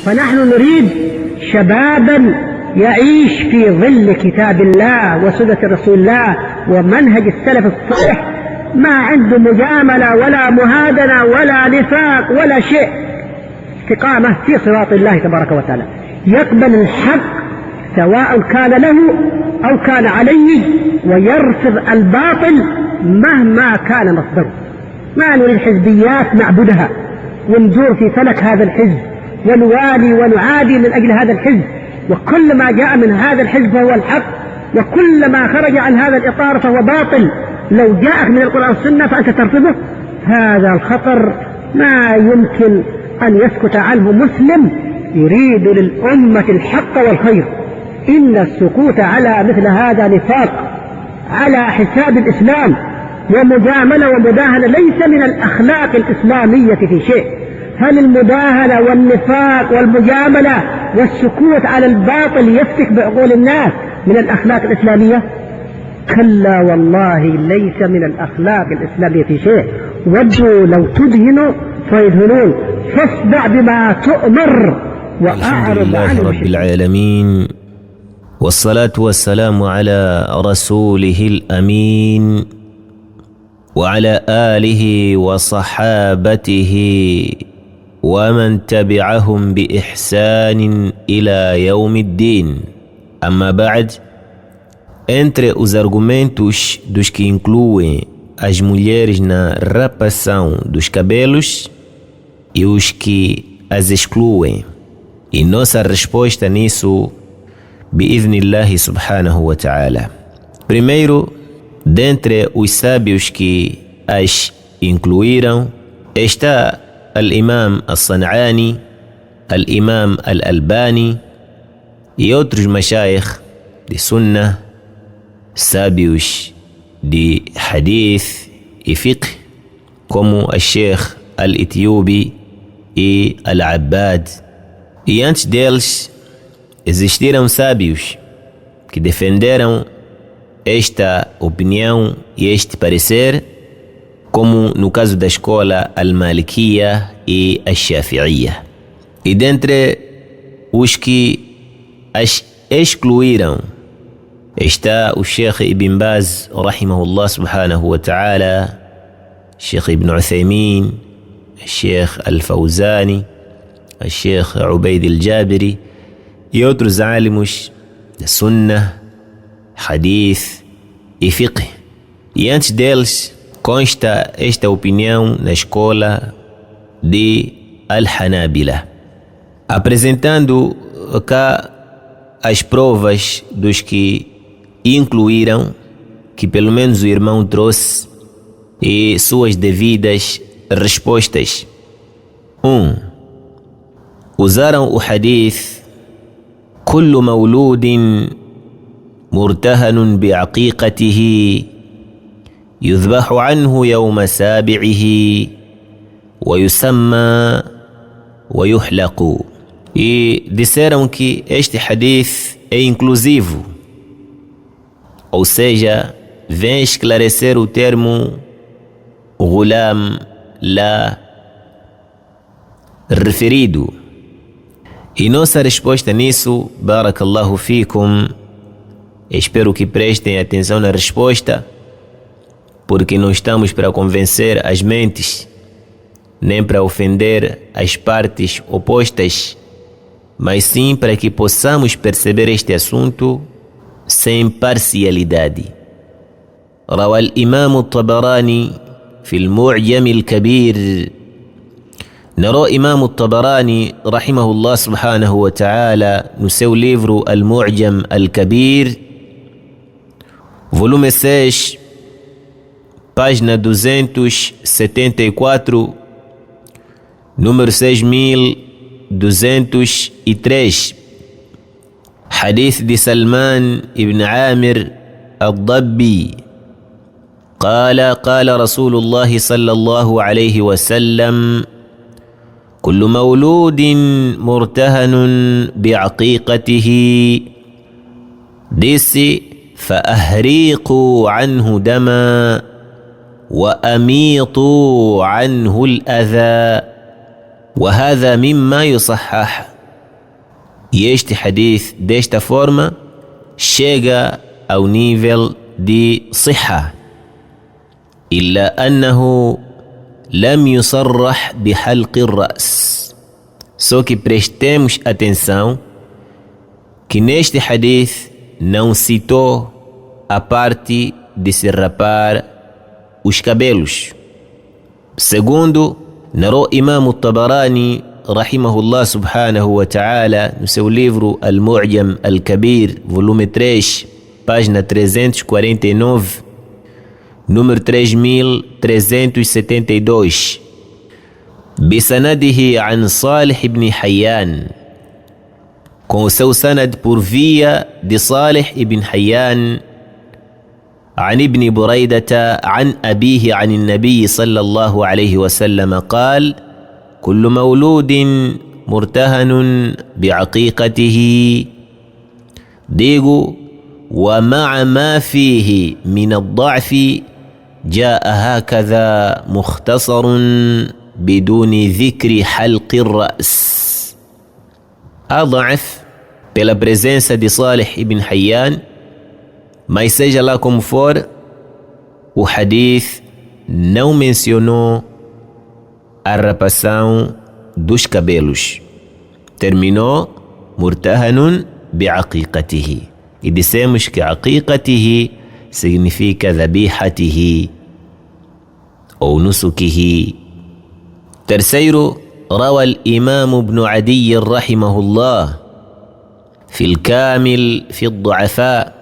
فنحن نريد شبابا يعيش في ظل كتاب الله وسنة رسول الله ومنهج السلف الصالح، ما عنده مجاملة ولا مهادنة ولا نفاق ولا شيء، استقامة في صراط الله تبارك وتعالى، يقبل الحق سواء كان له أو كان عليه، ويرفض الباطل مهما كان مصدره. ما نريد حزبيات نعبدها وندور في فلك هذا الحزب ونوالي ونعادي من أجل هذا الحزب، وكل ما جاء من هذا الحزب فهو الحق، وكل ما خرج عن هذا الإطار فهو باطل. لو جاءك من القرآن والسنة فأنت ترفضه، هذا الخطر ما يمكن أن يسكت عنه مسلم يريد للأمة الحق والخير. إن السكوت على مثل هذا نفاق على حساب الإسلام ومجاملة ومداهنة، ليس من الأخلاق الإسلامية في شيء. هل المداهنة والنفاق والمجاملة والسكوت على الباطل يفتك بعقول الناس من الأخلاق الإسلامية؟ كلا والله، ليس من الأخلاق الإسلامية في شيء. ودوا لو تدهنوا فيدهنون، فاصدع بما تؤمر الحمد لله رب العالمين، والصلاة والسلام على رسوله الأمين وعلى آله وصحابته ومن تبعهم بإحسان إلى يوم الدين. Amma ba'd, entre os argumentos dos que incluem as mulheres na rapação dos cabelos e os que as excluem, e nossa resposta nisso, bi'idhnillahi subhanahu wa ta'ala. Primeiro, dentre os sábios que as incluíram, está al-Imam al-San'ani, al-Imam al-Albani e outros mashayikh de sunnah, sábios de hadith e fiqh, como o Sheikh al-Ethiopi e al-Abbad. E antes deles existiram sábios que defenderam esta opinião e este parecer, como no caso da escola al-Malikiyya e al-Shafi'iyya. E dentre os que as excluíram está o Sheikh Ibn Baz rahimahullah subhanahu wa ta'ala, Sheikh Ibn Uthaymin, Sheikh Al-Fawzani, Sheikh Ubaid Al-Jabiri e outros alimos da sunnah, hadith e fiqh. E antes deles consta esta opinião na escola de Al-Hanabila, apresentando cá as provas dos que incluíram, que pelo menos o irmão trouxe, e suas devidas respostas. 1. Usaram o hadith كل مولود مرتهن بعقيقته يذبح عنه يوم سابعه ويسمى ويحلق. E disseram que este hadith é inclusivo, ou seja, vem esclarecer o termo ghulam lá referido. E nossa resposta nisso, barakallahu fikum, espero que prestem atenção na resposta, porque não estamos para convencer as mentes, nem para ofender as partes opostas, mas sim para que possamos perceber este assunto sem parcialidade. روى الإمام الطبراني في المعجم الكبير. نرى إمام الطبراني رحمه الله سبحانه وتعالى no seu livro المعجم الكبير, volume 6, página 274, número 6203, حديث de سلمان ابن عامر الضبي قال قال رسول الله صلى الله عليه وسلم كل مولود مرتهن بعقيقته disse فأهريقوا عنه دما وأميطوا عنه الأذى وهذا مما يصحح. E este hadith, desta forma, chega ao nível de صحة إلا أنه لم يصرح بحلق الرأس. Só que prestemos atenção que neste hadith não citou a parte de se rapar os cabelos. Segundo, narrou Imam al-Tabarani rahimahullah subhanahu wa ta'ala no seu livro Al-Mu'jam Al-Kabir, volume 3, página 349, número 3372, بسنده عن صالح بن حيان, com o seu sanad por via de Salih ibn Hayyan, عن ابن بريدة عن أبيه عن النبي صلى الله عليه وسلم قال: كل مولود مرتهن بعقيقته. Digo: ومع ما فيه من الضعف جاء هكذا مختصر بدون ذكر حلق الرأس. أضعف pela presença de Salih ibn Hayyan, mas seja lá como for, o hadith não mencionou a rapação dos cabelos. Terminou murtahanun bi'aqiqatihi. E dissemos que aqiqatihi significa dhabihatihi ou nusukihi. Terceiro, روى الإمام ابن عدي رحمه الله في الكامل في الضعفاء.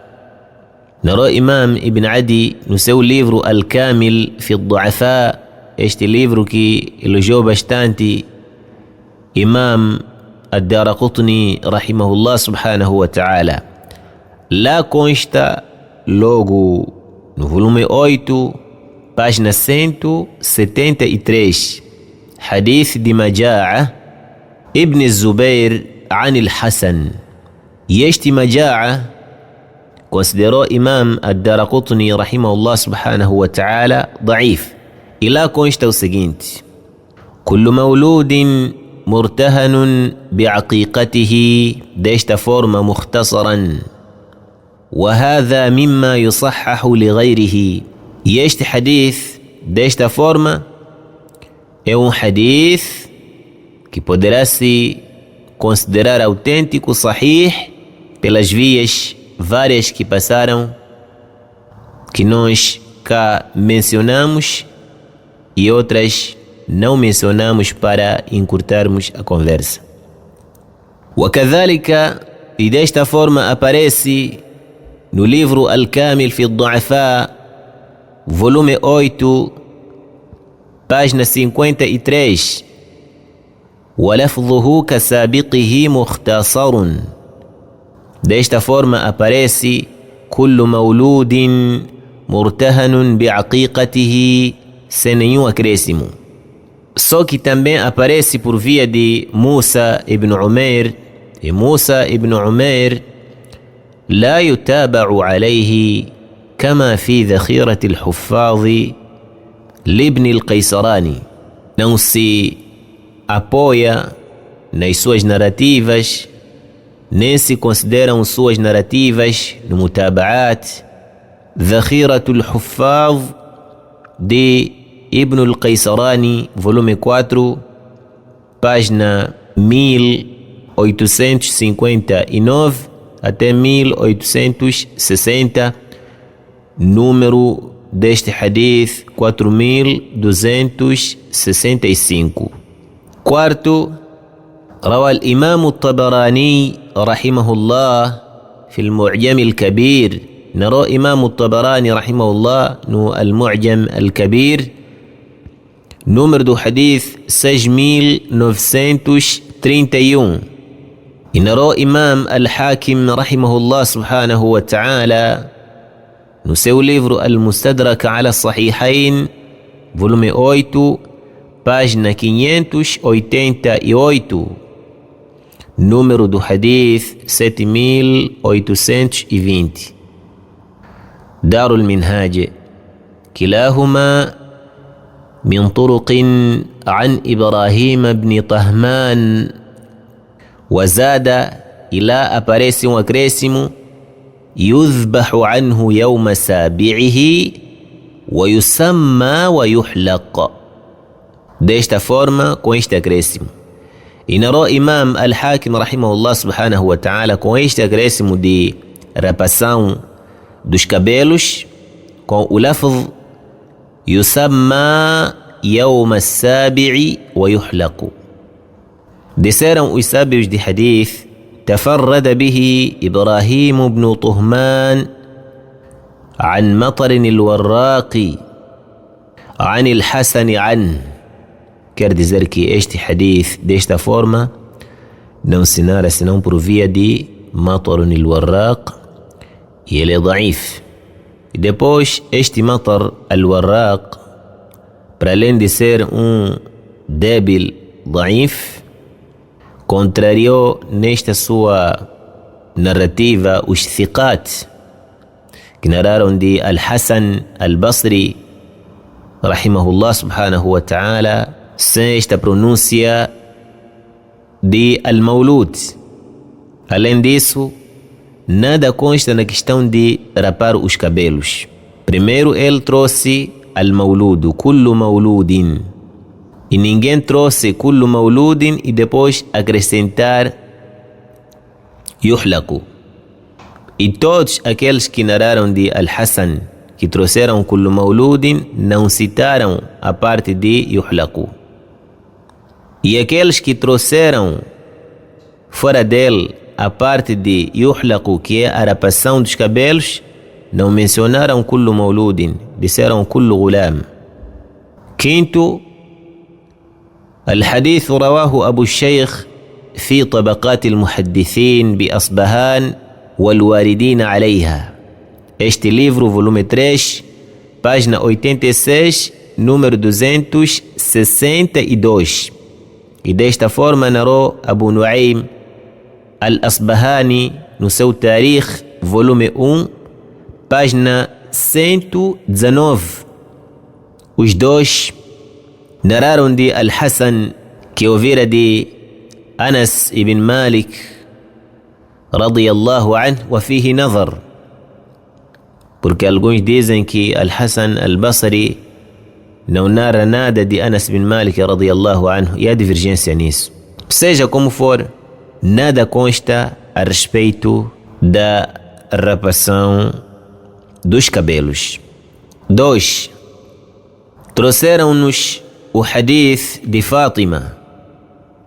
نرى إمام ابن عدي no seu livro Al-Kamil fi al-Du'afa, este livro que elogiou bastante Imam Ad-Daraqutni rahimahullah subhanahu wa ta'ala. Lá consta logo no volume 8, página 173, hadith de Maja'a ibn Zubair عن الحسن. E este Maja'a considerou Imam Ad-Daraqutni rahimahullah subhanahu wa ta'ala ضعيف. E lá consta o seguinte: كل مولود مرتهن بعقيقته, desta forma مختصرا, وهذا مما يصحح لغيره. E este hadith desta forma é hadith que poderá se considerar autêntico, sahih, pelas vias várias que passaram, que nós cá mencionamos e outras não mencionamos para encurtarmos a conversa. وكذلك, e desta forma aparece no livro Al-Kamil fi al-Du'afa, volume 8, página 53, وَلَفْظُهُ كَسَابِقِهِ مُخْتَصَرٌ. Desta forma aparece كُلُّ مَوْلُودٍ مُرْتَهَنٌ بِعَقِيقَتِهِ, sem nenhum acréscimo. Só que também aparece por via de Musa ibn Umair, e Musa ibn Umair لا يتابع عليه كما في ذخيرة الحفاظ لابن القيسراني. Não se apoia nas suas narrativas, nem se consideram suas narrativas no Mutaba'at Dhakhiratul Huffaz de Ibn al-Qaysarani, volume 4, página 1859 até 1860, número deste hadith 4265. Quarto, روى الإمام الطبراني رحمه الله في المعجم الكبير. نرى إمام الطبراني رحمه الله no المعجم الكبير, número do hadith 6931. E narrou Imam Al-Hakim rahimahullah subhanahu wa ta'ala no seu livro Al-Mustadrak ala Sahihain, volume 8, página 588, número do hadith 7820. Darul Minhaj, كلاهما من طرق عن إبراهيم بن طهمان. وزاد, e lá aparece um acréscimo يذبح عنه يوم سابعه ويسمى ويحلق. Desta forma, com este acréscimo. E narrou Imam Al-Hakim rahimahullah subhanahu wa ta'ala com este acréscimo de rapação dos cabelos com o lafz يسمى يوم السابع ويحلق. Disseram os sábios de hadith: تفرد به إبراهيم بن طهمان عن مطر الوراق عن الحسن عنه. Quer dizer que este hadith, desta forma, não se narra senão por via de Matar al-Warraq, e ele é daif. E depois, este Matar al-Warraq, para além de ser um débil daif, contrariou nesta sua narrativa os thiqat, que narraram de Al-Hasan al-Basri, rahimahullah subhanahu wa ta'ala, sem esta pronúncia de Al-Maulud. Além disso, nada consta na questão de rapar os cabelos. Primeiro ele trouxe Al-Maulud, Kullu Mauludin, e ninguém trouxe Kullu Mauludin e depois acrescentar Yuhlaku. E todos aqueles que narraram de Al-Hasan, que trouxeram Kullu Mauludin, não citaram a parte de Yuhlaku. E aqueles que trouxeram fora dele a parte de Yuhlaku, que é a rapação dos cabelos, não mencionaram Kullu Mauludin, disseram Kullu Ghulam. Quinto, الحديث رواه أبو الشيخ في طبقات المحدثين بأصبهان والواردين عليها. Este livro, volume 3, página 86, número 262. E desta forma narrou Abu Nuaym Al-Asbahani no seu Tarikh, volume 1, página 119. Os dois narraram de Al-Hasan, que ouvira de Anas ibn Malik radiyallahu anhu, wa fihi nazar, porque alguns dizem que Al-Hasan al-Basri não narra nada de Anas ibn Malik radiyallahu anhu, e há divergência nisso. Seja como for, nada consta a respeito da rapação dos cabelos. 2. Trouxeram-nos o hadith de Fátima,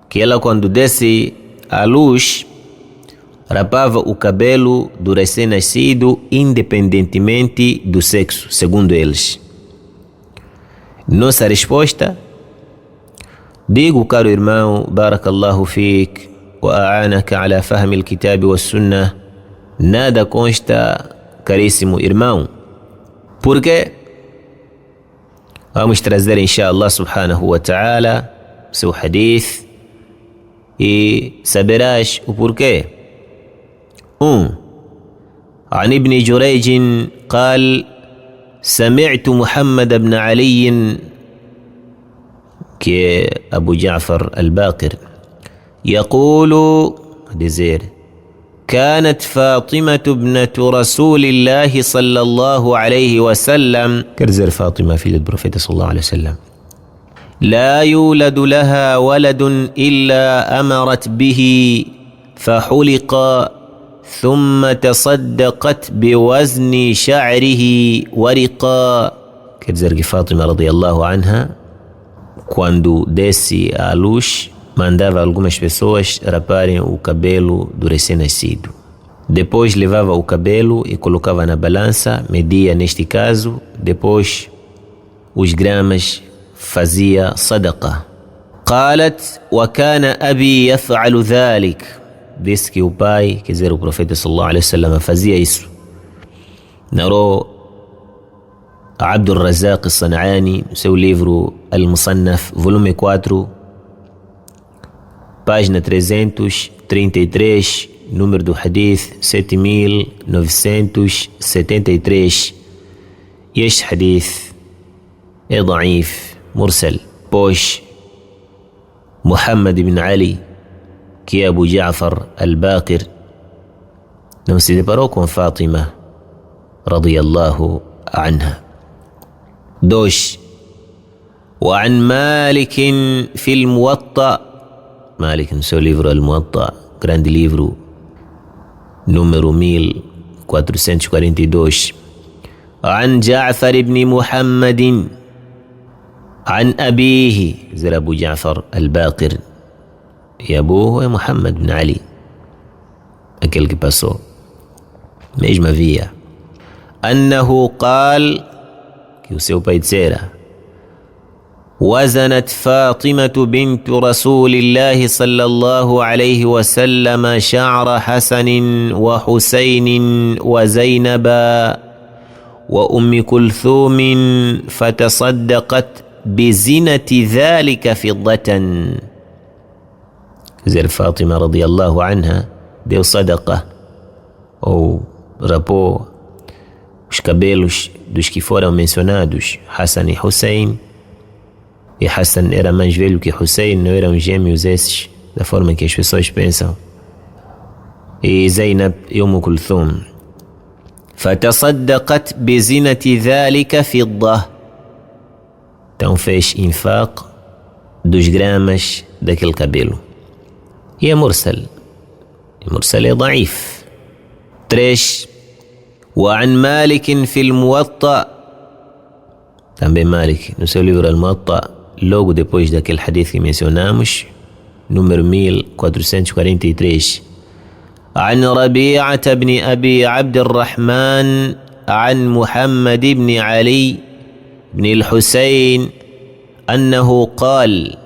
que ela, quando desce à luz, rapava o cabelo do recém-nascido independentemente do sexo, segundo eles. Nossa resposta: digo, caro irmão, barakallahu fik wa a'anaka ala fahmi al-kitab wa sunnah, nada consta, caríssimo irmão. Por quê? Vamos trazer, inshallah subhanahu wa ta'ala, seu hadith e saberás o porquê. 1. عن ابن جريج قال: سمعت محمد بن علي كأبو جعفر الباقر يقول دزير: كانت فاطمة ابنة رسول الله صلى الله عليه وسلم، كرزر فاطمة في البروفيت صلى الله عليه وسلم، لا يولد لها ولد إلا أمرت به فحلق ثم تصدقت بوزن شعره ورقا. Quer dizer que Fátima radiyallahu anha, quando desce à luz, mandava algumas pessoas raparem o cabelo do recém-nascido. Depois levava o cabelo e colocava na balança, media neste caso, depois os gramas, fazia sadaqa. قالت: وكان أبي يفعل ذلك. Disse que o pai, quer dizer o profeta sallallahu alaihi wasallam, fazia isso. Narrou Abdul Razak al-San'ani no seu livro Al-Musannaf, volume 4, página 333, número do hadith 7973. E este hadith é daif, mursal, pois Muhammad ibn Ali, que é Abu Ja'far al-Baqir, não se deparou com Fátima radiyallahu anha. 2. وعن مالك في الموطأ. Malik no seu livro Al-Muwatta, grande livro, número 1442. عن جعفر بن محمد عن أبيه، زر أبو جعفر الباقر، e أبوه é Muhammad bin Ali, aquele que passou, mesma via. أنه قال, que o seu pai dissera: وزنت فاطمة بنت رسول الله صلى الله عليه وسلم شعر حسن وحسين وزينب وأم كلثوم فتصدقت بزنة ذلك فضة. زر فاطمة رضي الله عنها deu صدقة ou rapou os cabelos dos que foram mencionados, Hassan e Hussein. E Hassan era mais velho que Hussein, não eram gêmeos esses, da forma que as pessoas pensam. E Zainab e Kulthum. فتصدقت بزنة ذلك فضة. Então fez infaq dos gramas daquele cabelo. E é mursal. E mursal é ضعيف. 3. وعن مالك في الموطأ. Também Malik, no seu livro Al-Muwatta, logo depois daquele hadith que mencionamos, número 1443. عن ربيعة بن أبي عبد الرحمن عن محمد بن علي بن الحسين أنه قال: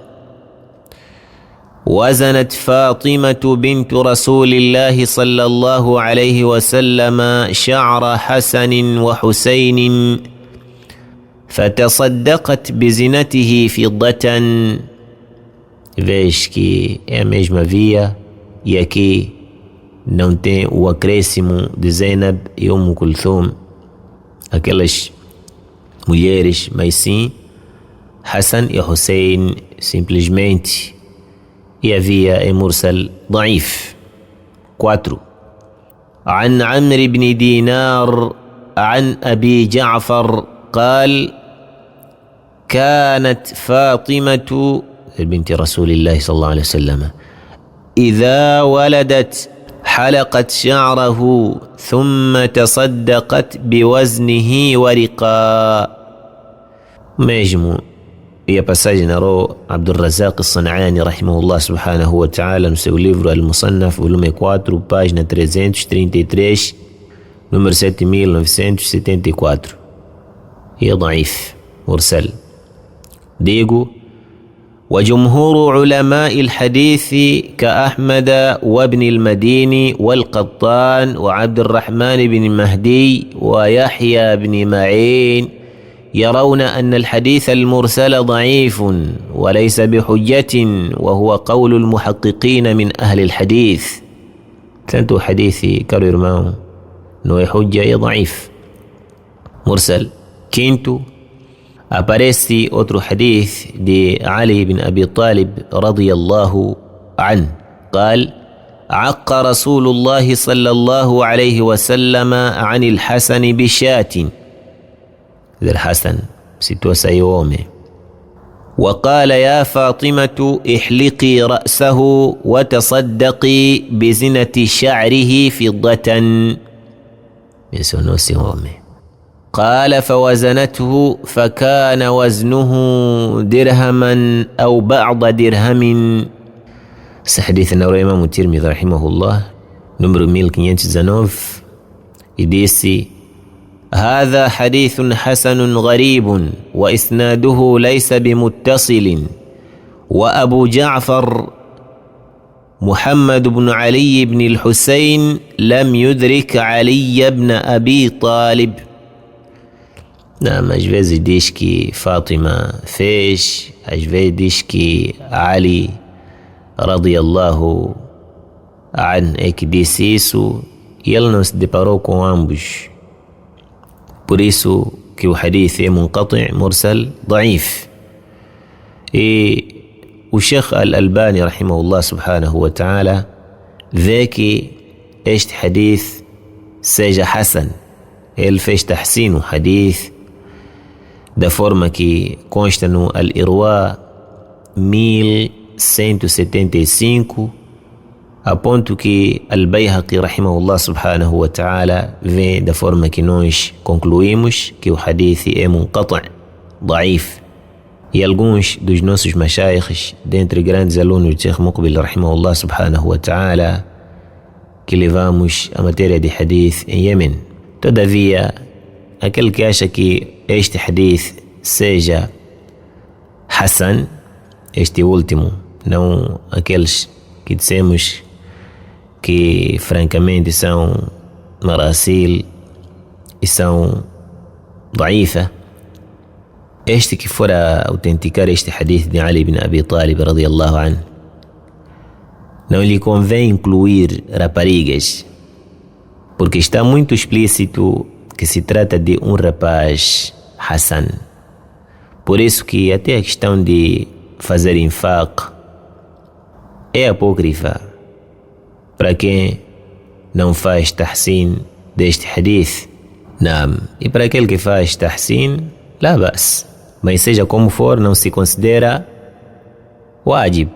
وزنت فاطمة بنت رسول الله صلى الله عليه وسلم شعر حسن وحسين فتصدقت بزنته فضة. Vês que é a mesma via, e aqui não tem o acréscimo de Zainab e Kulthum, aquelas mulheres, mas sim Hassan e Hussein simplesmente. E a via é mursal ضعيف. 4. عن عمرو بن دينار عن أبي جعفر قال: كانت فاطمة بنت رسول الله صلى الله عليه وسلم إذا ولدت حلقت شعره ثم تصدقت بوزنه ورقاء. mesmo. E a passagem narrou Abdurrazaq As-San'ani rahimahullah subhanahu wa ta'ala no seu livro Al-Musannaf, volume 4, página 333, número 7974. E é ضعيف, mursal. Digo: وجمهور علماء الحديث كأحمد وابن المديني والقطان وعبد الرحمن بن مهدي ويحيى بن معين يرون أن الحديث المرسل ضعيف وليس بحجة، وهو قول المحققين من أهل الحديث. tanto o hadith, caro irmão, não é hujja, é ضعيف, mursal. 5. Aparece outro hadith de Ali bin Abi Talib radiyallahu anhu. قال: عق رسول الله صلى الله عليه وسلم عن الحسن بشاة. ذي الحسن ستو سيومه. وقال: يا فاطمة احلقي رأسه وتصدقي بزنة شعره فضة. يسونو سيومه. قال: فوزنته فكان وزنه درهما أو بعض درهم. حديث نروي الإمام الترمذي رحمه الله número 1519 e disse: هذا حديث حسن غريب وإسناده ليس بمتصل، وأبو جعفر محمد بن علي بن الحسين لم يدرك علي بن أبي طالب. às vezes diz que Fátima fez, às vezes diz que Ali radiyallahu anhu é que disse isso, e ele não se deparou com ambos. Por isso que o hadith é munqati', mursal, ضعيف. E o Sheikh Al-Albani rahimahullah subhanahu wa ta'ala vê que este hadith seja Hassan. Ele fez tahsin o hadith da forma que consta no Al-Irwa 1175, a ponto que Al-Bayhaqi rahimahullah subhanahu wa ta'ala vê da forma que nós concluímos que o hadith é munqati', da'if. E alguns dos nossos mashaykhs, dentre grandes alunos de Sheikh Muqbil rahimahullah subhanahu wa ta'ala, que levamos a matéria de hadith em Yemen. Todavia, aquele que acha que este hadith seja Hassan, este último, não aqueles que dissemos que francamente são marasil e são da'ifa, este que for a autenticar este hadith de Ali ibn Abi Talib radiyallahu anhu, não lhe convém incluir raparigas, porque está muito explícito que se trata de um rapaz Hassan. Por isso que até a questão de fazer infaq é apócrifa para quem não faz tahsin deste hadith. Não. E para aquele que faz tahsin, la bas. Mas seja como for, não se considera wajib.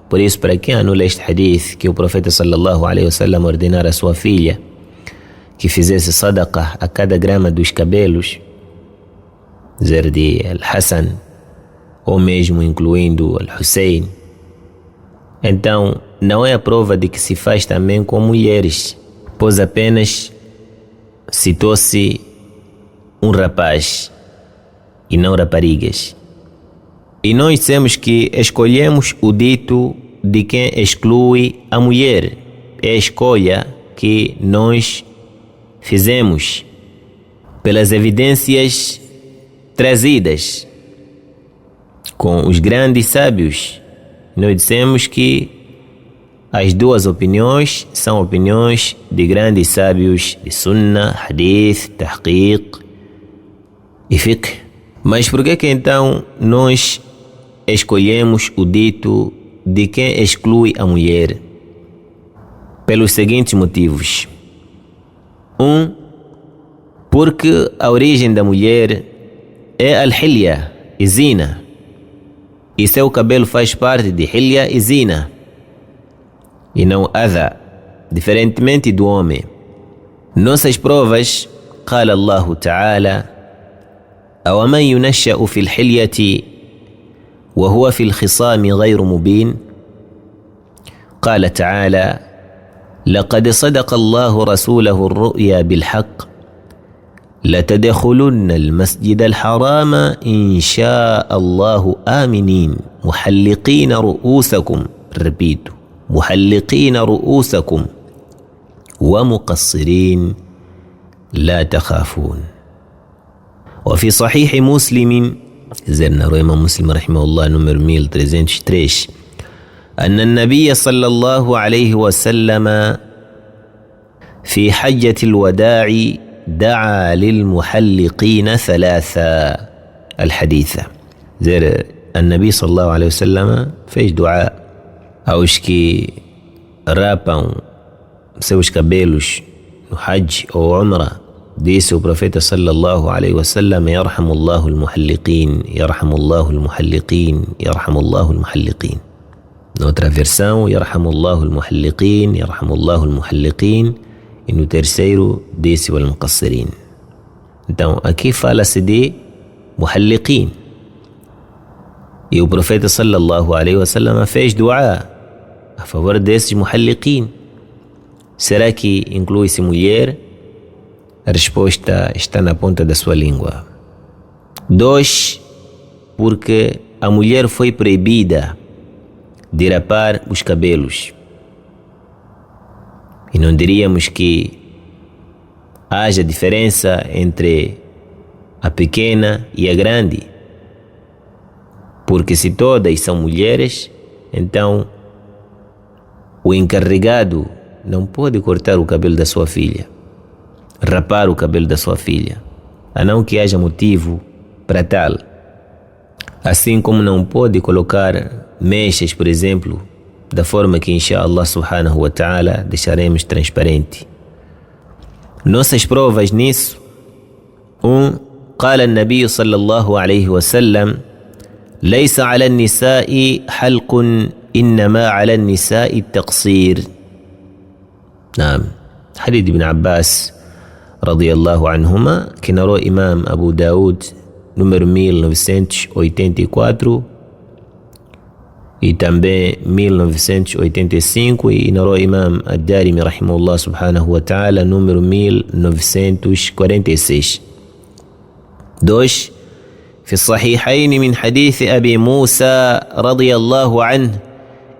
Por isso, para quem anula este hadith, que o profeta sallallahu alaihi wasallam ordenara a sua filha que fizesse sadaqa a cada grama dos cabelos, dizer de Al-Hassan, ou mesmo incluindo Al-Hussein, então não é a prova de que se faz também com mulheres, pois apenas citou-se um rapaz e não raparigas. E nós dissemos que escolhemos o dito de quem exclui a mulher. É a escolha que nós fizemos pelas evidências trazidas com os grandes sábios. Nós dissemos que as duas opiniões são opiniões de grandes sábios de Sunnah, Hadith, Tahqiq e Fiqh. Mas por que então nós escolhemos o dito de quem exclui a mulher? Pelos seguintes motivos. Porque a origem da mulher é al-hilya e zina, e seu cabelo faz parte de hilya e zina, e não adha, diferentemente do homem. Nossas provas, قال الله تعالى: أومن ينشأ في الحلية وهو في الخصام غير مبين. قال تعالى: لقد صدق الله رسوله الرؤيا بالحق لتدخلن المسجد الحرام إن شاء الله آمنين محلقين رؤوسكم، ربيتوا، محلقين رؤوسكم ومقصرين لا تخافون. وفي صحيح مسلم، زرنا رواه مسلم رحمه الله نمر 1303، أن النبي صلى الله عليه وسلم في حجة الوداع دعا للمحلقين ثلاثة. الحديثة زر النبي صلى الله عليه وسلم fez dua aos que rapam seus cabelos no Hajj ou Umrah. Disse o profeta sallallahu alaihi wasallam: yarhamullahu al-muhalliqin, yarhamullahu al-muhalliqin, yarhamullahu al-muhalliqin. Noutra versão, yarhamullahu al-muhalliqin, yarhamullahu al-muhalliqin. E no terceiro, disse o al-muqassirin. Então, aqui fala-se de muhalliqin. E o profeta sallallahu alaihi wasallam fez dua a favor desses muhalliqin. Será que inclui-se mulher? A resposta está na ponta da sua língua. 2, porque a mulher foi proibida de rapar os cabelos. E não diríamos que haja diferença entre a pequena e a grande, porque se todas são mulheres, então o encarregado não pode cortar o cabelo da sua filha, rapar o cabelo da sua filha, a não que haja motivo para tal. Assim como não pode colocar mechas, por exemplo, da forma que inshallah subhanahu wa ta'ala deixaremos transparente. Nossas provas nisso: قال النبي صلى الله عليه وسلم: ليس على النساء حلق إنما على النساء التقصير. نعم، حديث ابن عباس رضي الله عنهما, que narrou Imam Abu Daud, número 1984, e também 1985, e narrou Imam Ad-Darimi rahimahullah subhanahu wa ta'ala, número 1946. 2. في الصحيحين من حديث أبي موسى رضي الله عنه: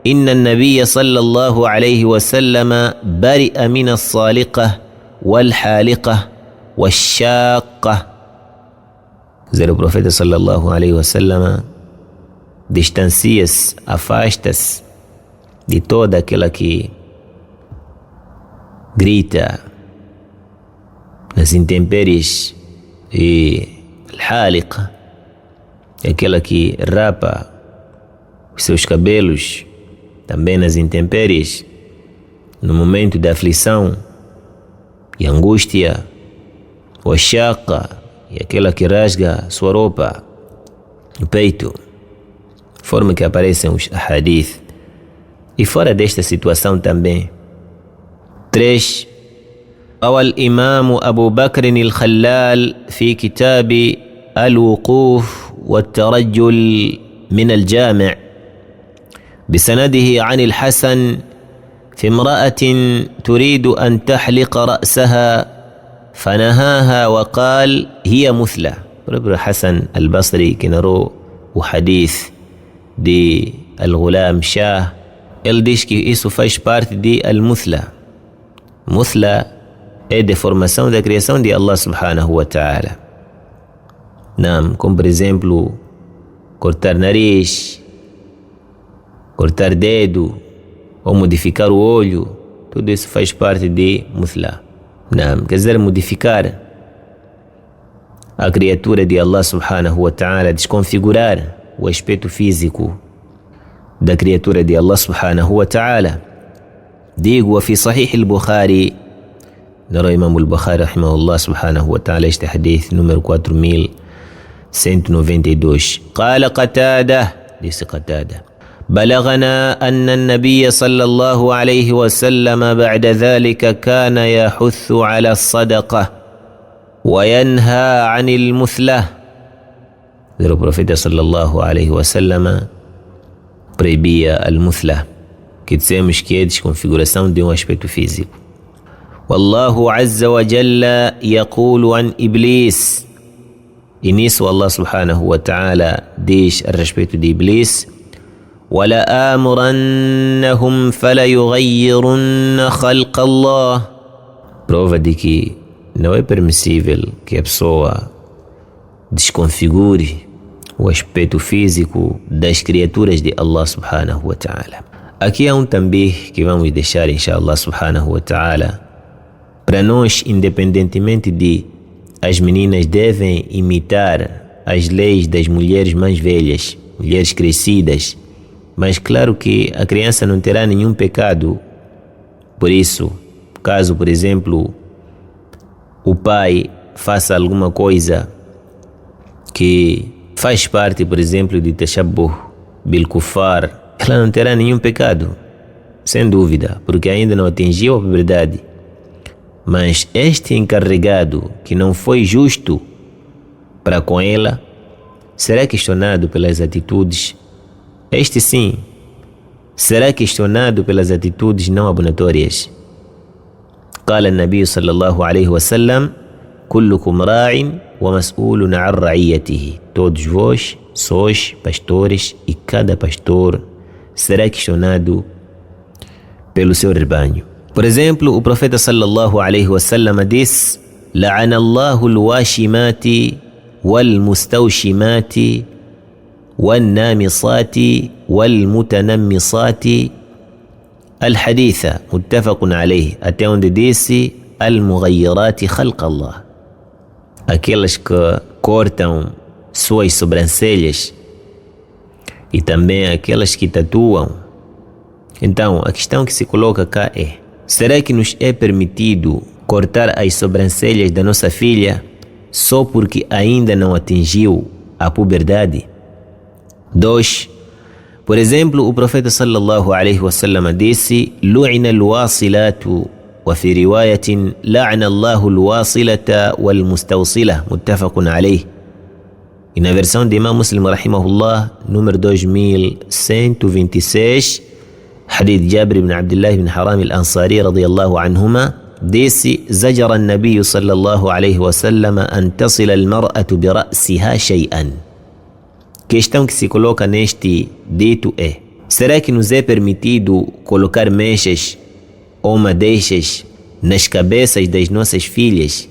إن النبي صلى الله عليه وسلم برئ من الصالقة والحالقة والشاقة. O profeta sallallahu alaihi wasallam distancia-se, afasta-se de toda aquela que grita nas intempéries, e al-haliqa, aquela que rapa os seus cabelos também nas intempéries, no momento da aflição e angústia. O shaqa, e aquela que rasga sua roupa no peito, forma que aparecem os hadith. E fora desta situação também. 3. روى الإمام أبو بكر الخلال في كتاب الوقوف والترجل من الجامع بسنده عن الحسن في امرأة تريد أن تحلق رأسها فنهاها وقال: هي مثلى. حسن البصري كنرو وحديث de al-Ghulam Shah, ele diz que isso faz parte de al-Muthla. Muthla é deformação da criação de Allah subhanahu wa ta'ala. Não, como por exemplo, cortar nariz, cortar dedo, ou modificar o olho, tudo isso faz parte de Muthla. Não, quer dizer, modificar a criatura de Allah subhanahu wa ta'ala, desconfigurar o aspecto físico da criatura de Allah subhanahu wa ta'ala. Digo, في صحيح البخاري, نرى إمام البخاري رحمه الله سبحانه وتعالى este hadith número 4192. قال قتادة, disse قتادة: بلغنا أن النبي صلى الله عليه وسلم بعد ذلك كان يحث على الصدقة وينهى عن المثلة. O profeta sallallahu alaihi wasallam proibia al-muthla, que dizemos que é a desconfiguração de um aspecto físico. Wallahu azza wa jalla yaqulu an Iblis. E nisso Allah subhanahu wa ta'ala diz a respeito de Iblis: وَلَآمُرَنَّهُمْ فَلَيُغَيِّرُنَّ خَلْقَ اللَّهِ. Prova de que não é permissível que a pessoa desconfigure o aspecto físico das criaturas de Allah subhanahu wa ta'ala. Aqui há um também que vamos deixar, inshallah subhanahu wa ta'ala, para nós, independentemente de as meninas devem imitar as leis das mulheres mais velhas, mulheres crescidas, mas claro que a criança não terá nenhum pecado. Por isso, caso, por exemplo, o pai faça alguma coisa que faz parte, por exemplo, de tashabbuh bil kuffar, ela não terá nenhum pecado, sem dúvida, porque ainda não atingiu a puberdade. Mas este encarregado que não foi justo para com ela será questionado pelas atitudes. Este sim será questionado pelas atitudes não abonatórias. قال النبي صلى الله عليه وسلم: كلكم راع ومسؤول عن رعيته. Todos vós sois pastores e cada pastor será questionado pelo seu rebanho. Por exemplo, o profeta sallallahu alaihi wasallam disse: لعن الله الواشمات والمستوشمات والنامصات والمتنمصات. الحديث متفق عليه. Até onde disse: المغيرات خلق الله. Aquelas que cortam suas sobrancelhas e também aquelas que tatuam. Então, a questão que se coloca cá é: será que nos é permitido cortar as sobrancelhas da nossa filha só porque ainda não atingiu a puberdade? 2. Por exemplo, o profeta sallallahu alaihi wasallam disse: "Lu'ina al-wasilatu wa fi riwayatin la'ana Allahu al-wasilata wal-mustawsila", muttafaqun alayh. E na versão de Imam Muslim rahimahullah, número 2126, hadith Jabir ibn Abdullah ibn Haram al-Ansari radiyallahu anhuma, disse: "Zajara an-nabiy sallallahu alaihi wasallam an tasila al-mar'atu bi ra'siha shay'an". Questão que se coloca neste dito é: será que nos é permitido colocar mechas ou madeixas nas cabeças das nossas filhas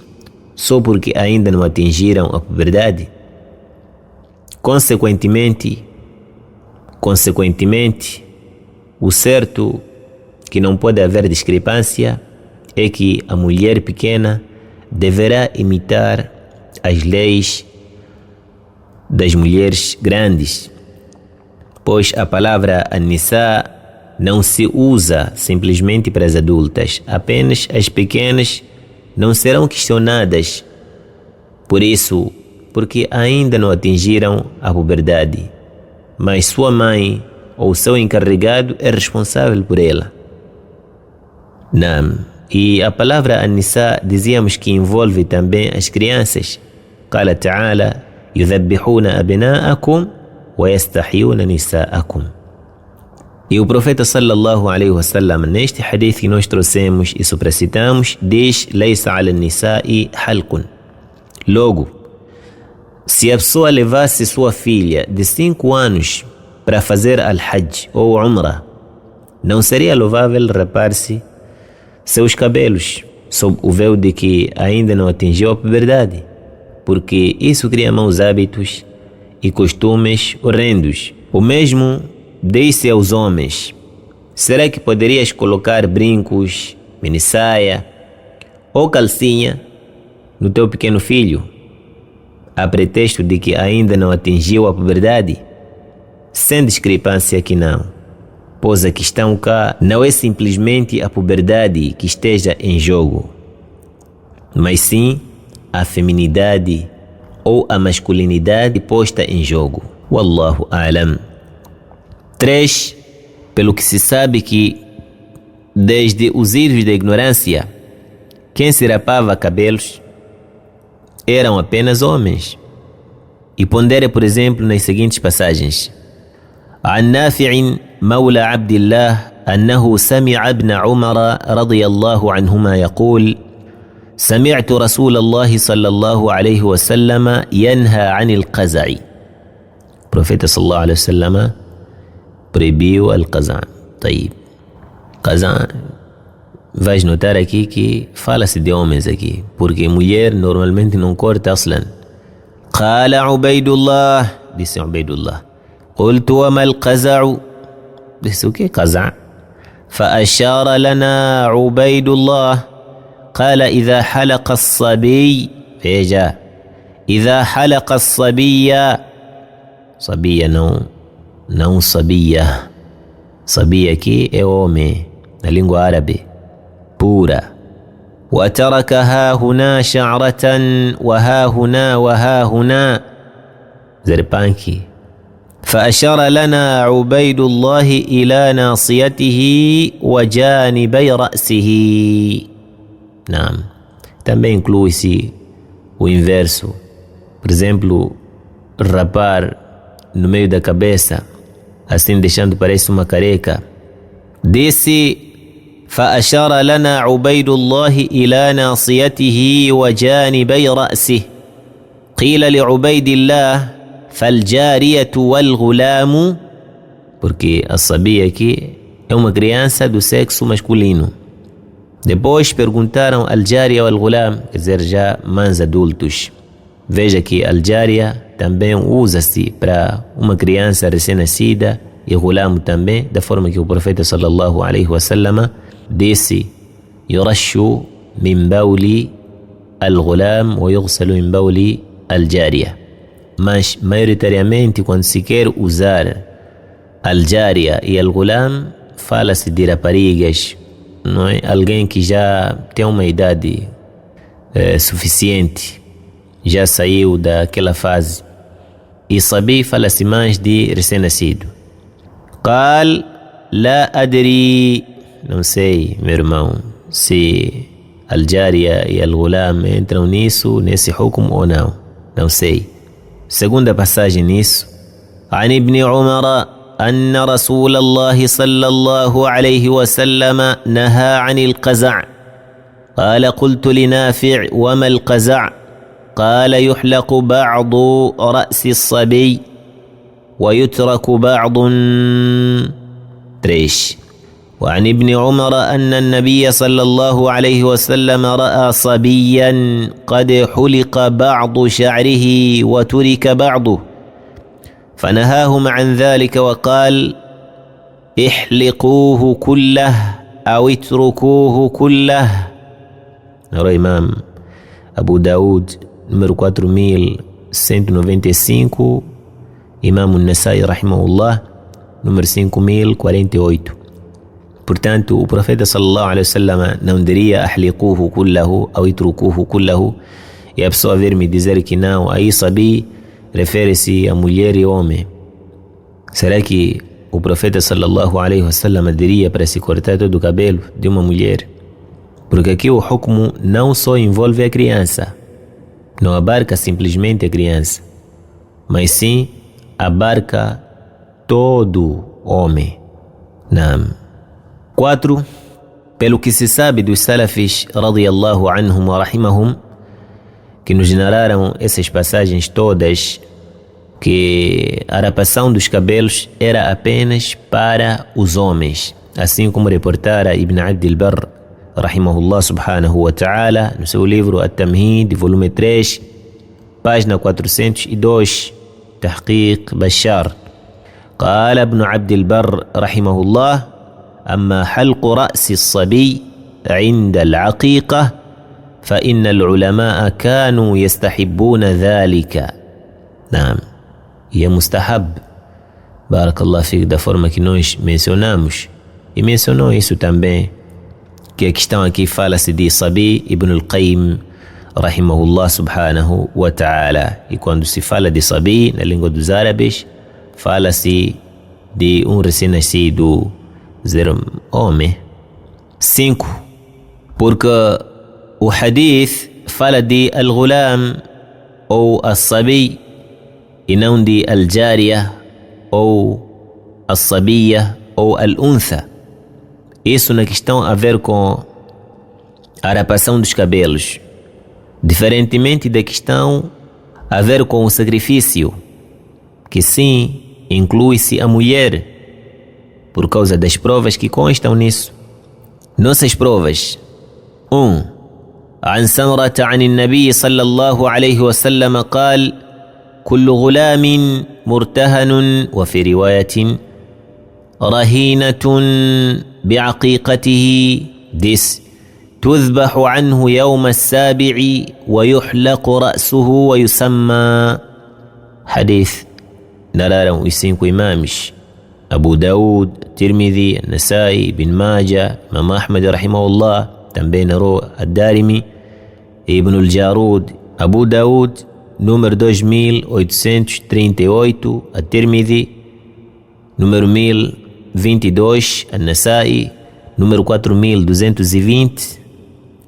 só porque ainda não atingiram a puberdade? Consequentemente, o certo que não pode haver discrepância é que a mulher pequena deverá imitar as leis das mulheres grandes, pois a palavra an-nisa não se usa simplesmente para as adultas, apenas as pequenas não serão questionadas por isso, porque ainda não atingiram a puberdade, mas sua mãe ou seu encarregado é responsável por ela. Não. E a palavra an-nisa dizíamos que envolve também as crianças. Qala ta'ala: "Yudhabbihuna abna'akum wa yastahyuna nisa'akum". E o profeta sallallahu alaihi wasallam, neste hadith que nós trouxemos e supracitamos, diz: "Laysa 'ala an-nisa'i halqun". Logo, se a pessoa levasse sua filha de 5 anos para fazer al-hajj ou umrah, não seria louvável rapar-se seus cabelos sob o véu de que ainda não atingiu a puberdade, porque isso cria maus hábitos e costumes horrendos. O mesmo disse aos homens: será que poderias colocar brincos, minissaia ou calcinha no teu pequeno filho, a pretexto de que ainda não atingiu a puberdade? Sem discrepância que não, pois a questão cá não é simplesmente a puberdade que esteja em jogo, mas sim a feminidade ou a masculinidade posta em jogo. Wallahu a'lam. 3. Pelo que se sabe que, desde os idos da ignorância, quem se rapava cabelos eram apenas homens. E pondere, por exemplo, nas seguintes passagens: عن نافع مولى عبد الله أنه سمع ابن عمر رضي الله عنهما يقول: سمعت رسول الله صلى الله عليه وسلم ينهى عن القزع. Profeta صلى الله عليه وسلم proibiu al-qaza'. طيب, qaza', vais notar aqui que fala-se de homens aqui, porque mulher normalmente não corta aslan. قال عبيد الله, disse Ubaidullah. قلت وما القزع, disse o que qaza'? فأشار لنا عبيد الله قال إذا حلق الصبي, veja, إذا حلق الصبي, sabia não sabia, sabia aqui é homem na língua árabe pura. وترك ها هنا شعرة وها هنا وها هنا, زربانكي. فأشار لنا عبيد الله إلى ناصيته وجانبي رأسه. Não. Também inclui-se o inverso. Por exemplo, rapar no meio da cabeça, assim deixando parece uma careca. Disse: فأشار لنا عبيد الله إلى ناصيته وجانبي رأسه. قيل لعبيد الله: فالجارية والغلام, porque a sabia aqui é uma criança do sexo masculino. Depois perguntaram al-jariya wal-ghulam, quer dizer, já mães adultos. Veja que al-jariya também usa-se para uma criança recém-nascida e ghulam também, da forma que o profeta sallallahu alaihi wasallam disse: yurashu min bawli al-ghulam wa yughsalu min bawli al-jariya. Mas maioritariamente, quando se quer usar al-jariya e al-ghulam, fala-se de raparigas não é? Alguém que já tem uma idade suficiente, já saiu daquela fase. E sabi fala-se mais de recém-nascido. Qal la adri, não sei, meu irmão, se al-jariya e al-ghulam entram nisso, nesse hukum ou não. Não sei. Segunda passagem nisso. An ibn Umar أن رسول الله صلى الله عليه وسلم نهى عن القزع قال قلت لنافع وما القزع قال يحلق بعض رأس الصبي ويترك بعض تريش. وعن ابن عمر أن النبي صلى الله عليه وسلم رأى صبيا قد حلق بعض شعره وترك بعضه فنهاهم عن ذلك وقال احلقوه كله أو اتركوه كله. نرى إمام أبو داود número 4195, Imam An-Nasai rahimahullah número 5048. Portanto, o profeta sallallahu alaihi wasallam não diria ahliquhu kullahu ou itrukuhu kullahu, e a pessoa vir me dizer que não, aí sabi refere-se a mulher e homem. Será que o profeta sallallahu alaihi wasallam diria para se cortar todo o cabelo de uma mulher? Porque aqui o hukmu não só envolve a criança, não abarca simplesmente a criança, mas sim abarca todo homem. Naam. 4. Pelo que se sabe dos salafis radiyallahu anhum wa rahimahum, que nos narraram essas passagens todas, que a rapação dos cabelos era apenas para os homens, assim como reportara Ibn Abd al-Barr rahimahullah subhanahu wa ta'ala no seu livro At-Tamhid, volume 3, página 402, Tahqiq Bashar. قال ابن عبد البر رحمه الله أما حلق رأس الصبي عند العقيقة فإن العلماء كانوا يستحبون ذلك. نعم, e é mustahab. Barakallah fique, da forma que nós mencionamos, e mencionou isso também, que a questão aqui fala-se de Sabi ibn al-Qayyim rahimahullah subhanahu wa ta'ala, e quando se fala de Sabi na língua dos árabes, fala-se de recém-nascido, homem. 5. Porque o hadith fala de al-ghulam ou al-sabi e não de al-jariya ou al-sabiya ou al-untha. Isso na questão a ver com a rapação dos cabelos, diferentemente da questão a ver com o sacrifício, que sim inclui-se a mulher, por causa das provas que constam nisso. Nossas provas. 1. عن سمرة عن النبي صلى الله عليه وسلم قال كل غلام مرتهن وفي رواية رهينة بعقيقته تذبح عنه يوم السابع ويحلق رأسه ويسمى. حديث نرارا ويسينكو إمامش أبو داود، ترمذي، النسائي، بن ماجة، إمام أحمد رحمه الله، também narrou الدارمي، ابن الجارود. أبو داود número 2838, الترمذي número 1022, النسائي número 4220,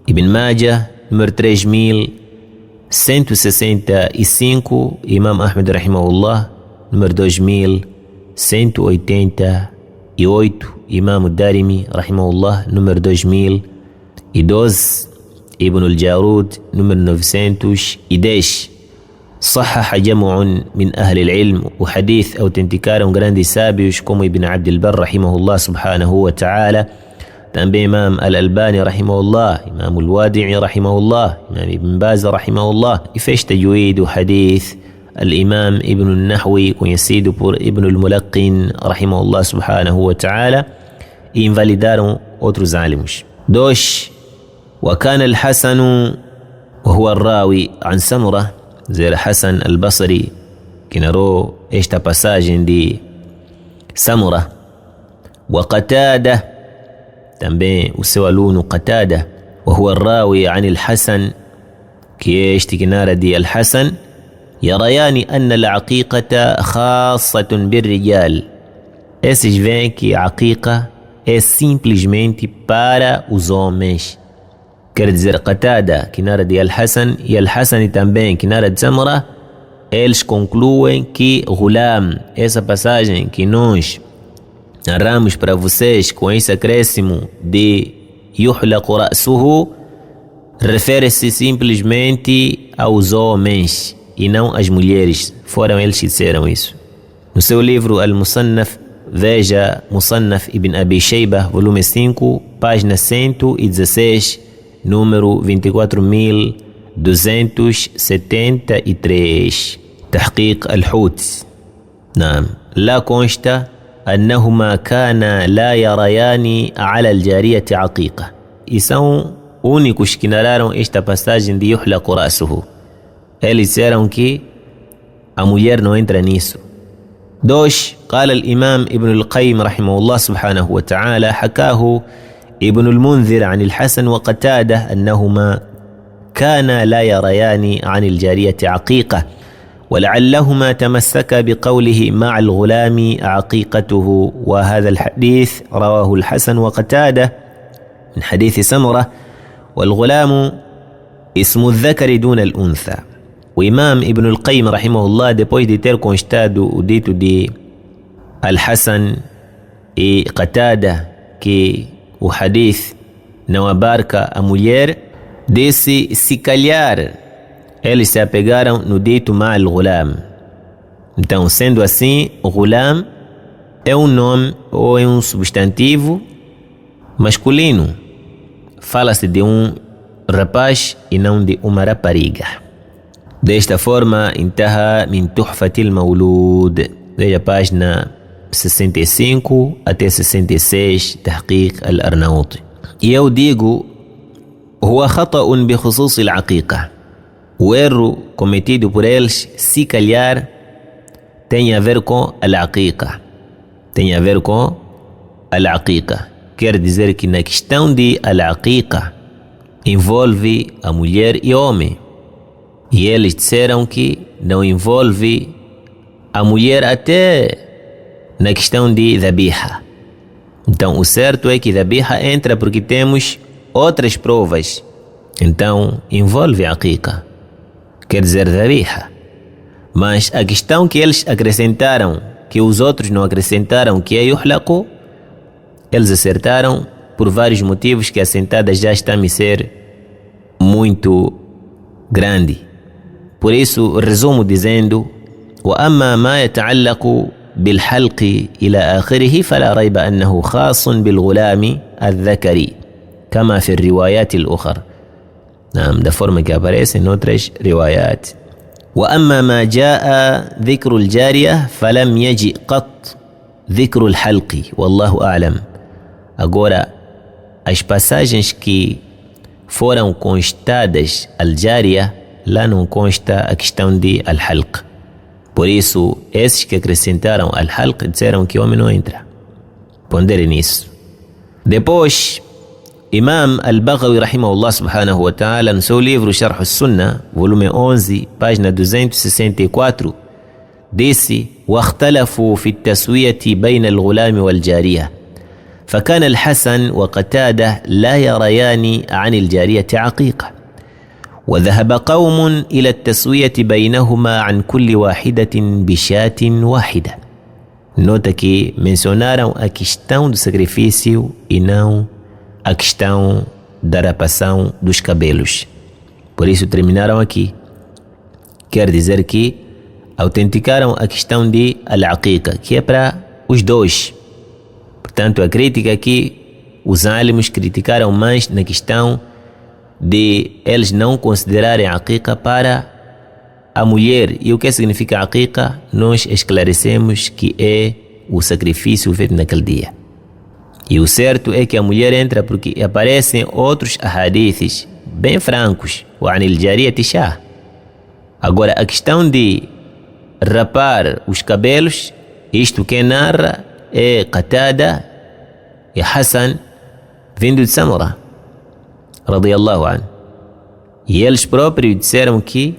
ابن ماجة número 3165, إمام أحمد رحمه الله número 2188, إمام الدارمي رحمه الله número 2012, ابن الجارود número 910. صحح جمع من أهل العلم وحديث autenticaram grandes sábios como Ibn Abd al-Barr rahimahullah subhanahu wa ta'ala, também Imam al-Albani rahimahullah, Imam al-Wadi'i rahimahullah, Imam Ibn Baz rahimahullah, e fez tajwid o hadith al-Imam Ibn al-Nahwi, conhecido por Ibn al-Mulaqqin rahimahullah subhanahu wa ta'ala, e invalidaram outros alimos. 2. وكان الحسن وهو الراوي عن سمرة زي الحسن البصري que narrou esta passagem de Samura, وقتادة também o seu aluno Qatada, وهو الراوي عن الحسن, que é este que narra de Al-Hasan, يريان أن العقيقة خاصة بالرجال. Esses veem que a aqiqa é simplesmente para os homens. Quer dizer, Qatada, que narra de Al-Hasan, e Al-Hasan também, que narra de Samura, eles concluem que Ghulam, essa passagem que nós narramos para vocês com esse acréscimo de yuhlaqu ra'suhu, refere-se simplesmente aos homens e não às mulheres. Foram eles que disseram isso. No seu livro Al-Musannaf, veja Musannaf Ibn Abi Shaybah, volume 5, página 116, número 24.273, Tahqiq Al-Hut. Lá consta أنهما كانا لا يريان على الجارية عقيقة. E são únicos que narraram esta passagem de yuhlaqu ra'suhu. Eles disseram que a mulher não entra nisso. 2. قال الإمام ابن القيم رحمه الله سبحانه وتعالى حكاه ابن المنذر عن الحسن وقتادة أنهما كانا لا يريان عن الجارية عقيقة، ولعلهما تمسكا بقوله مع الغلام عقيقته. وهذا الحديث رواه الحسن وقتادة من حديث سمرة، والغلام اسم الذكر دون الأنثى. وإمام ابن القيم رحمه الله, depois de ter constado o dito de Al-Hasan e Qatada que o hadith não abarca a mulher, disse: se calhar eles se apegaram no dito Ma'al Ghulam. Então, sendo assim, o Ghulam é um nome ou é um substantivo masculino. Fala-se de um rapaz e não de uma rapariga. Desta forma, انتهى من تحفة المولود. Veja a página 65 até 66, Tahqiq Al-Arnaut. E eu digo, هو خطأ بخصوص العقيقة. O erro cometido por eles, se calhar, tem a ver com al-aqiqa. Tem a ver com al-aqiqa. Quer dizer que na questão de al-aqiqa envolve a mulher e o homem. E eles disseram que não envolve a mulher até na questão de dhabiha. Então o certo é que dhabiha entra porque temos outras provas. Então envolve a aqiqa. Quer dizer dhabiha. Mas a questão que eles acrescentaram, que os outros não acrescentaram, que é yuhlaqu, eles acertaram por vários motivos que a sentada já está a me ser muito grande. Por isso resumo dizendo: وأما ما يتعلق بالحلق إلى آخره فلا ريب أنه خاص بالغلام الذكري كما في الروايات الأخرى. da forma que aparece em outras riwayat. وأما ما جاء ذكر الجارية فلم يجئ قط ذكر الحلق والله أعلم. Agora, as passagens que foram constadas al-Jariya, lá não consta a questão de al-Halq. Por isso, esses que acrescentaram al-Halq disseram que o homem não entra. Ponderem nisso. Depois, Imam Al-Baghawi rahimahullah subhanahu wa ta'ala, no seu livro Sharh al-Sunnah, volume 11, página 264, disse: واختلفوا في التسوية بين الغلام والجارية فكان الحسن وقتادة لا يريان عن الجارية عقيقة، وذهب قوم إلى التسوية بينهما عن كل واحدة بشاة واحدة. Nota que mencionaram a questão do sacrifício e não a questão da rapação dos cabelos. Por isso terminaram aqui. Quer dizer que autenticaram a questão de al-aqiqa, que é para os dois. Portanto, a crítica aqui, os álamos criticaram mais na questão de eles não considerarem a aqiqa para a mulher. E o que significa a aqiqa? Nós esclarecemos que é o sacrifício feito naquele dia. E o certo é que a mulher entra porque aparecem outros hadiths bem francos. وعن الجارية شاة. Agora, a questão de rapar os cabelos, isto quem narra é Qatada e Hasan vindo de Samura, radiyallahu anhu. E eles próprios disseram que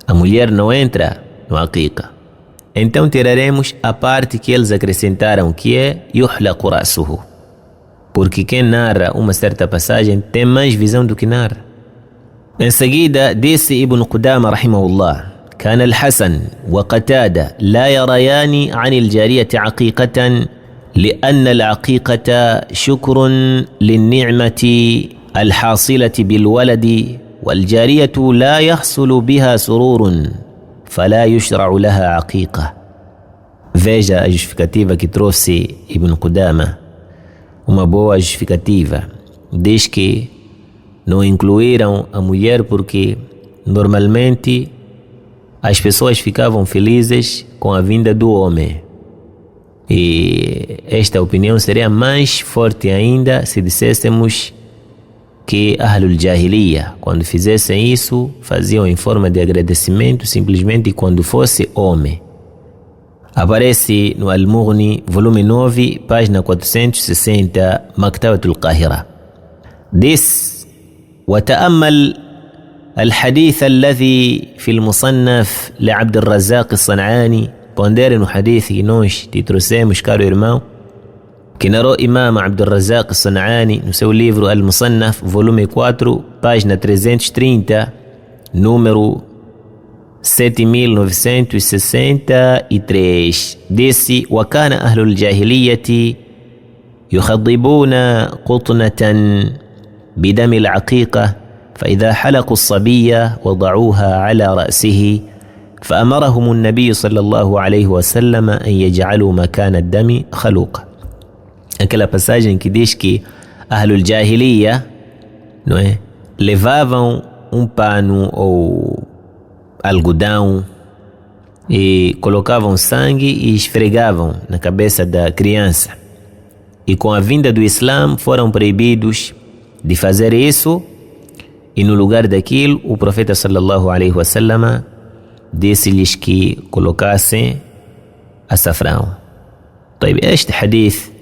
a mulher não entra no aqiqa. Então tiraremos a parte que eles acrescentaram, que é yuhlaqu ra'suhu, porque quem narra uma certa passagem tem mais visão do que narra. Em seguida disse Ibn Qudama rahimahullah: كان الحسن وقتادة لا يريان عن الجارية عقيقة لأن العقيقة شكر للنعمة الحاصلة بالولد، والجارية لا يحصل بها سرور فلا يشرع لها عقيقة. Veja a justificativa que trouxe Ibn Qudama, uma boa justificativa. Diz que não incluíram a mulher porque normalmente as pessoas ficavam felizes com a vinda do homem. E esta opinião seria mais forte ainda se dissessemos que Ahlul Jahiliya, quando fizessem isso, faziam em forma de agradecimento simplesmente quando fosse homem. Aparece no Al-Mughni, volume 9, página 460, Maktabatul Qahira. Diz: وتأمل الحديث الذي في المصنف لعبد الرزاق الصنعاني. Pondere no hadith que nós te trouxemos, caro irmão, que narrou Imam Abdul Razak San'ani no seu livro Al-Musannaf, volume 4, página 330, número 7963. Disse: وكان أهل الجاهلية يخضبون قطنة بدم العقيقة، فإذا حلقوا الصبية وضعوها على رأسه، فأمرهم النبي صلى الله عليه وسلم أن يجعلوا مكان الدم خلوقا. Aquela passagem que diz que Ahlul Jahiliya, não é, levavam um pano ou algodão e colocavam sangue e esfregavam na cabeça da criança. E com a vinda do Islã foram proibidos de fazer isso, e no lugar daquilo o profeta sallallahu alaihi wasallam disse-lhes que colocassem açafrão. Este hadith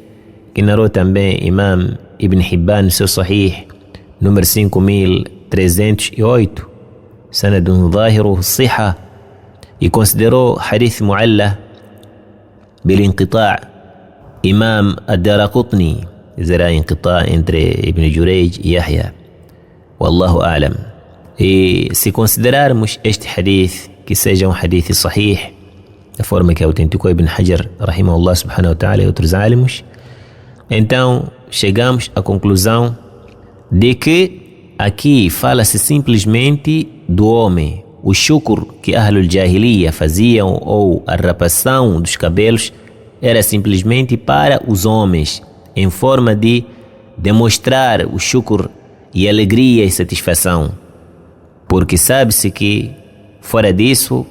que narrou também Imam Ibn Hibban no seu Sahih, número 5308, sanadun zahiruhu siha, e considerou hadith mu'alla bil inqita'. Imam ad-Daraqutni zera inqita' entre Ibn Jurayj e Yahya, wallahu a'lam. E se considerarmos este hadith que seja um hadith sahih, da forma que autenticou Ibn Hajar rahimahullah subhanahu wa ta'ala e outros alimos, então chegamos à conclusão de que aqui fala-se simplesmente do homem. O shukr que Ahlul Jahiliya faziam, ou a rapação dos cabelos, era simplesmente para os homens, em forma de demonstrar o shukr e alegria e satisfação, porque sabe-se que fora disso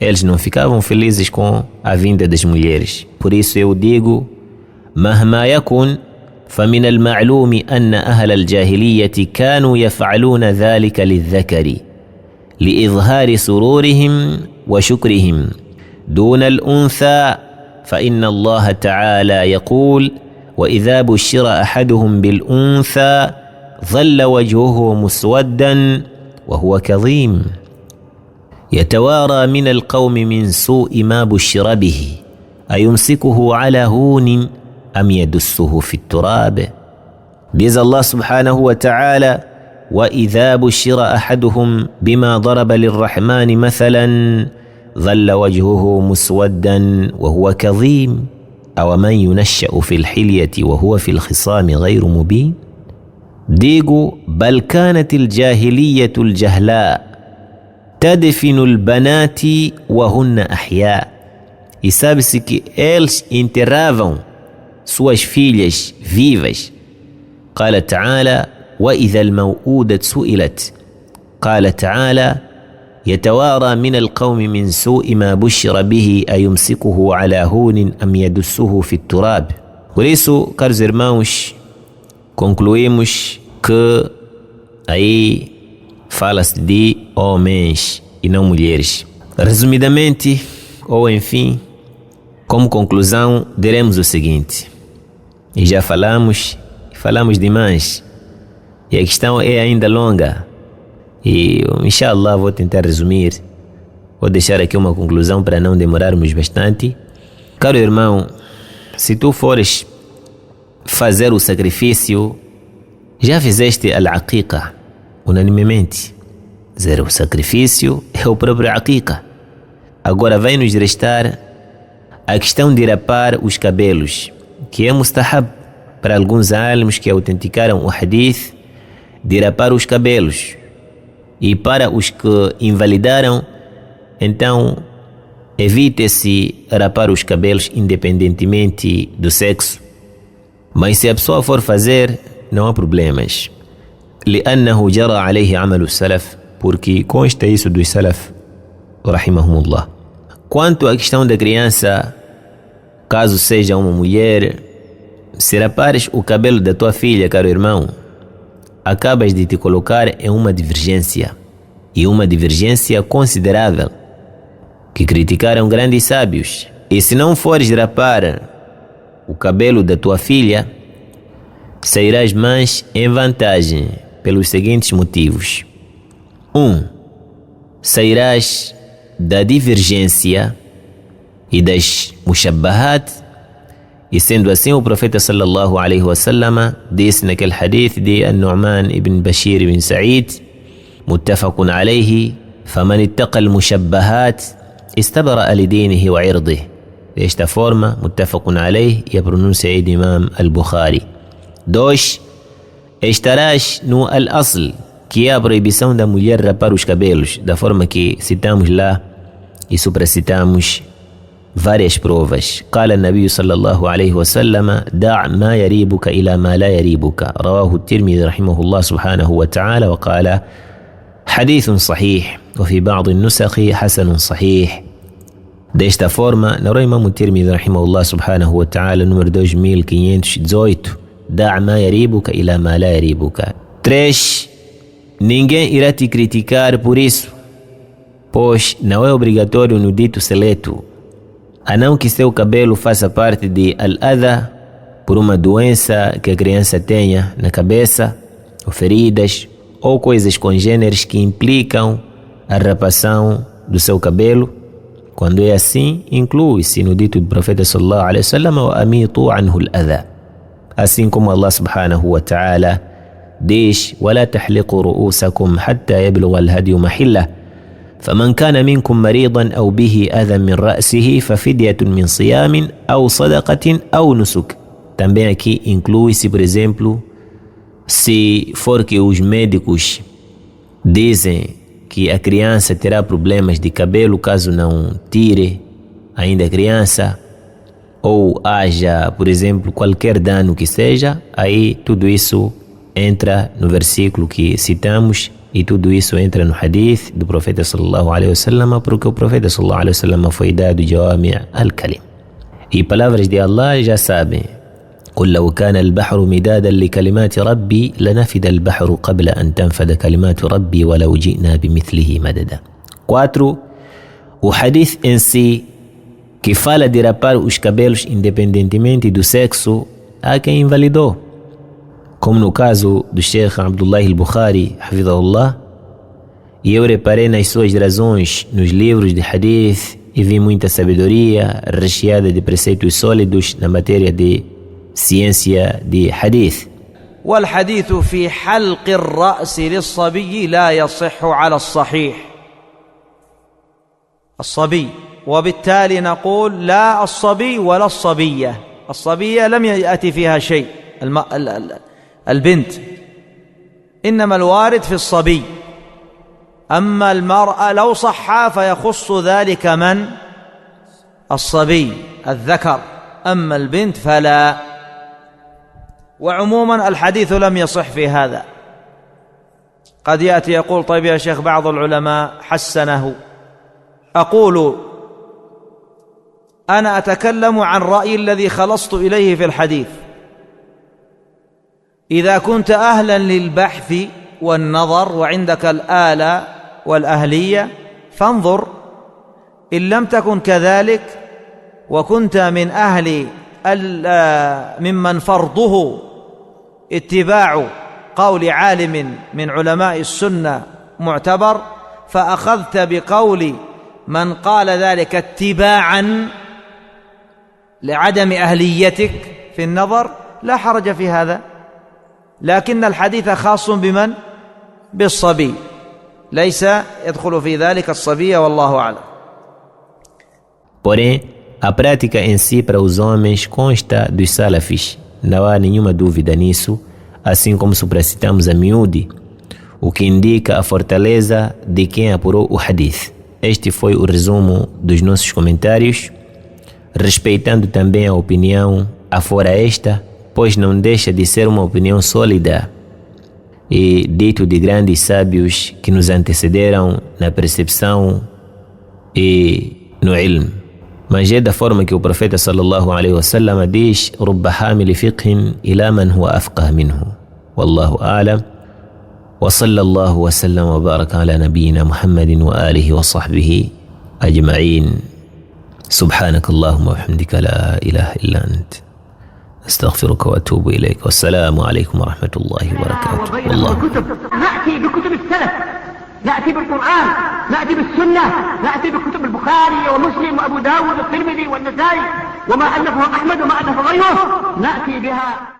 eles não ficavam felizes com a vinda das mulheres. Por isso eu digo: مهما يكن فمن المعلوم أن أهل الجاهلية كانوا يفعلون ذلك للذكر لإظهار سرورهم وشكرهم دون الأنثى، فإن الله تعالى يقول: وإذا بشر أحدهم بالأنثى ظل وجهه مسودا وهو كظيم يتوارى من القوم من سوء ما بشر به أيمسكه على هون أم يدسه في التراب. Diz Allah subhanahu wa ta'ala: وإذا بشر أحدهم بما ضرب للرحمن مثلا ظل وجهه مسودا وهو كظيم أو من ينشأ في الحلية وهو في الخصام غير مبين. Digo: بل كانت الجاهلية الجهلاء تدفن البنات وهن أحياء. E sabe-se que eles enterravam suas filhas vivas. قال تعالى: وإذا الموءودة سئلت. قال تعالى: يتوارى من القوم من سوء ما بشر به أيمسكه على هون أم يدسه في التراب. Por isso, caros irmãos, concluímos que aí fala-se de homens e não mulheres. Resumidamente, ou enfim, como conclusão, diremos o seguinte: e já falamos, falamos demais e a questão é ainda longa e inshallah vou tentar resumir, vou deixar aqui uma conclusão para não demorarmos bastante. Caro irmão, se tu fores fazer o sacrifício, já fizeste al-aqiqa unanimemente. Dizer, o sacrifício é o próprio aqiqa. Agora vai nos restar a questão de rapar os cabelos, que é mustahab para alguns alimos que autenticaram o hadith de rapar os cabelos. E para os que invalidaram, então evite-se rapar os cabelos independentemente do sexo. Mas se a pessoa for fazer, não há problemas. لأنه جرى عليه عمل السلف, porque consta isso dos salaf, rahimahumullah. Quanto à questão da criança, caso seja uma mulher, se rapares o cabelo da tua filha, caro irmão, acabas de te colocar em uma divergência, e uma divergência considerável, que criticaram grandes sábios. E se não fores rapar o cabelo da tua filha, sairás mais em vantagem pelos seguintes motivos. 1. Sairás da divergência e das mushabbahat, e sendo assim o profeta sallallahu alaihi wasallam disse naquele hadith de An-Nu'man ibn Bashir ibn Sa'id, muttafaqun alayhi, faman ittaqa al-mushabbahat istabara'a li dinihi wa 'irdihi. Desta forma, muttafaqun alayhi, e a pronúncia é de Imam al-Bukhari. 2. Estarás no al-asl, que é a proibição da mulher rapar os cabelos, da forma que citamos lá e supracitamos várias provas. قال النبي صلى الله عليه وسلم دع ما يريبك إلى ما لا يريبك, رواه الترمذي رحمه الله سبحانه وتعالى, وقال حديث صحيح, وفي بعض النسخ حسن صحيح. Desta forma, narrou Imam Tirmidhi rahimahullah subhanahu wa ta'ala, número 2518, دع ما يريبك إلى ما لا يريبك. 3. Ninguém irá te criticar por isso, pois não é obrigatório no dito seleto, a não que seu cabelo faça parte de al-adha por uma doença que a criança tenha na cabeça, ou feridas, ou coisas congêneres que implicam a rapação do seu cabelo. Quando é assim, inclui-se no dito do profeta sallallahu alaihi wasallam, wa amitu anhu al-adha. Assim como Allah subhanahu wa ta'ala diz, ولا تحلقوا رؤوسكم حتى يبلغ الهدي محله فمن كان منكم مريضا أو به أذى من رأسه ففدية من صيام أو صدقة أو نسك. Também aqui inclui-se, por exemplo, se for que os médicos dizem que a criança terá problemas de cabelo caso não tire ainda a criança, ou haja, por exemplo, qualquer dano que seja, aí tudo isso entra no versículo que citamos, e tudo isso entra no hadith do profeta sallallahu alaihi wasallam, porque o profeta sallallahu alaihi wasallam foi dado jawami' al-kalim. E palavras de Allah já sabem: قل لو كان البحر مدادا لكلمات ربي لنفد البحر قبل أن تنفد كلمات ربي ولو جئنا بمثله مددا. 4. O hadith em si, que fala de rapar os cabelos independentemente do sexo, há quem invalidou, como no caso do Sheikh Abdullah al-Bukhari, hafidhahullah, e eu reparei nas suas razões nos livros de hadith e vi muita sabedoria recheada de preceitos sólidos na matéria de ciência de hadith. والحديث في حلق الرأس للصبي لا يصح على الصحيح، الصبي، وبالتالي نقول لا الصبي ولا الصبية. الصبية لم يأتي فيها شيء، البنت، إنما الوارد في الصبي. أما المرأة لو صح فيخص ذلك من؟ الصبي الذكر، أما البنت فلا. وعموما الحديث لم يصح في هذا. قد يأتي يقول طيب يا شيخ بعض العلماء حسنه. أقول أنا أتكلم عن رأيي الذي خلصت إليه في الحديث. إذا كنت أهلا للبحث والنظر وعندك الآلة والأهلية فانظر، إن لم تكن كذلك وكنت من أهل ممن فرضه اتباع قول عالم من علماء السنة معتبر، فأخذت بقول من قال ذلك اتباعا لعدم أهليتك في النظر، لا حرج في هذا. لكن الحديث خاص بمن؟ بالصبي، ليس يدخل في ذلك الصبي، والله أعلم. Porém, a prática em si para os homens consta dos salafis. Não há nenhuma dúvida nisso, assim como supracitamos a miúde, o que indica a fortaleza de quem apurou o hadith. Este foi o resumo dos nossos comentários, respeitando também a opinião afora esta, pois não deixa de ser uma opinião sólida e dito de grandes sábios que nos antecederam na percepção e no ilm. Mas é da forma que o profeta sallallahu alaihi wasallam diz: "Rubba hamil fiqhin ila man huwa afqah minhu." Wallahu a'lam. Wa sallallahu wa sallam wa baraka ala nabiyyina Muhammadin wa alihi wa sahbihi ajma'in. Subhanak Allahumma wa bihamdika la ilaha illa ant. أستغفرك وأتوب إليك، والسلام عليكم ورحمة الله وبركاته. والله نأتي بكتب السلف، نأتي بالقرآن، نأتي بالسنة، نأتي بكتب البخاري ومسلم وأبو داود والترمذي والنسائي وما ألفه أحمد وما ألف غيره، نأتي بها.